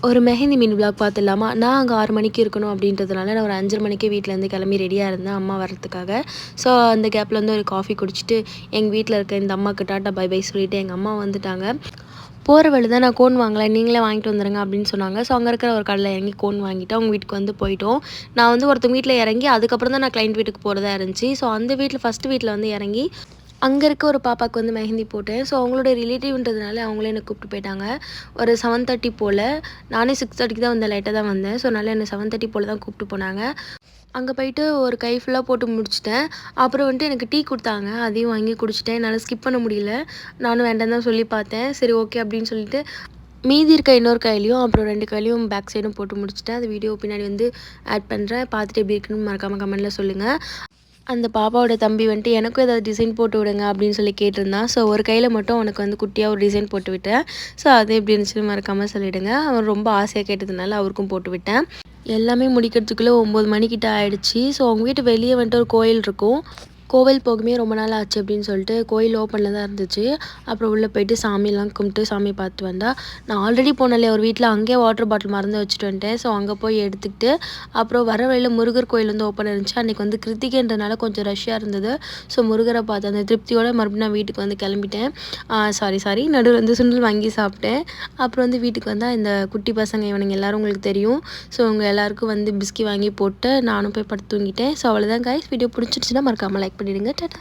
ஒரு மெஹந்தி மீன் விலாக் பார்த்துடலாமா? நான் அங்கே 6 மணிக்கு இருக்கணும் அப்படின்றதுனால நான் ஒரு 5:30 மணிக்கே வீட்டிலேருந்து கிளம்பி ரெடியாக இருந்தேன் அம்மா வரத்துக்காக. ஸோ அந்த கேப்பில் வந்து ஒரு காஃபி குடிச்சிட்டு எங்கள் வீட்டில் இருக்க இந்த அம்மாவுக்கு டாட்டா பை பை சொல்லிவிட்டு எங்கள் அம்மா வந்துட்டாங்க. போகிற வழி தான் நான் கோன் வாங்கலை, நீங்களே வாங்கிட்டு வந்துடுங்க அப்படின்னு சொன்னாங்க. ஸோ அங்கே இருக்கிற ஒரு கடையில் இறங்கி கோன் வாங்கிட்டு அவங்க வீட்டுக்கு வந்து போயிட்டோம். நான் வந்து ஒருத்தவங்க வீட்டில் இறங்கி அதுக்கப்புறம் தான் நான் கிளைண்ட் வீட்டுக்கு போகிறதா இருந்துச்சு. ஸோ அந்த வீட்டில் ஃபஸ்ட்டு வீட்டில் வந்து இறங்கி அங்கே இருக்க ஒரு பாப்பாவுக்கு வந்து மெஹந்தி போட்டேன். ஸோ அவங்களோட ரிலேட்டிவ்ன்றதுனால அவங்களே என்னை கூப்பிட்டு போயிட்டாங்க. ஒரு 7:30 போல். நானே 6:30க்கு தான் வந்தேன், லேட்டாக தான் வந்தேன். ஸோ அதனால் என்னை 7:30 போல் தான் கூப்பிட்டு போனாங்க. அங்கே போயிட்டு ஒரு கை ஃபுல்லாக போட்டு முடிச்சிட்டேன். அப்புறம் வந்துட்டு எனக்கு டீ கொடுத்தாங்க, அதையும் வாங்கி குடிச்சிட்டேன். என்னால் ஸ்கிப் பண்ண முடியல. நானும் வேண்டாம் தான் சொல்லி பார்த்தேன். சரி ஓகே அப்படின்னு சொல்லிட்டு மீதி இருக்க இன்னொரு கையிலையும் அப்புறம் 2 கையிலையும் பேக் சைடும் போட்டு முடிச்சிட்டேன். அது வீடியோ பின்னாடி வந்து ஆட் பண்ணுறேன். பார்த்துட்டு எப்படி இருக்குன்னு மறக்காமல் கமெண்ட்டில் சொல்லுங்கள். அந்த பாப்பாவோட தம்பி வந்துட்டு எனக்கும் ஏதாவது டிசைன் போட்டு விடுங்க அப்படின்னு சொல்லி கேட்டிருந்தான். ஸோ ஒரு கையில் மட்டும் அவனுக்கு வந்து குட்டியாக ஒரு டிசைன் போட்டு விட்டேன். ஸோ அது எப்படி இருந்துச்சுன்னு மறக்காமல் சொல்லிவிடுங்க. அவன் ரொம்ப ஆசையாக கேட்டதுனால அவருக்கும் போட்டு விட்டேன். எல்லாமே முடிக்கிறதுக்குள்ளே 9 மணிக்கிட்ட ஆகிடுச்சி. ஸோ அவங்க வீட்டு வெளியே வந்துட்டு ஒரு கோயில் இருக்கும். கோவில் போகுமே ரொம்ப நாள் ஆச்சு அப்படின்னு சொல்லிட்டு கோயில் ஓப்பனில் தான் இருந்துச்சு. அப்புறம் உள்ளே போயிட்டு சாமியெல்லாம் கும்பிட்டு சாமி பார்த்து வந்தால் நான் ஆல்ரெடி போனேன்ல ஒரு வீட்டில், அங்கேயே வாட்டர் பாட்டில் மறந்து வச்சுட்டு வந்துட்டேன். ஸோ அங்கே போய் எடுத்துக்கிட்டு அப்புறம் வர வழியில் முருகர் கோயில் வந்து ஓப்பன் இருந்துச்சு. அன்றைக்கி வந்து கிருத்திகைன்றனால கொஞ்சம் ரஷ்ஷாக இருந்தது. ஸோ முருகரை பார்த்து அந்த திருப்தியோடு மறுபடியும் நான் வீட்டுக்கு வந்து கிளம்பிட்டேன். சாரி நடுவில் வந்து சுண்டல் வாங்கி சாப்பிட்டேன். அப்புறம் வந்து வீட்டுக்கு வந்தால் இந்த குட்டி பசங்க இவனுங்க எல்லோரும் உங்களுக்கு தெரியும். ஸோ அவங்க எல்லாேருக்கும் வந்து பிஸ்கி வாங்கி போட்டு நானும் போய் படுத்து தூங்கிட்டேன். ஸோ அவ்வளோதான் கைஸ். வீடியோ பிடிச்சிருச்சுன்னா மறக்காமல் லைக் பண்ணிடுங்க. டாடா.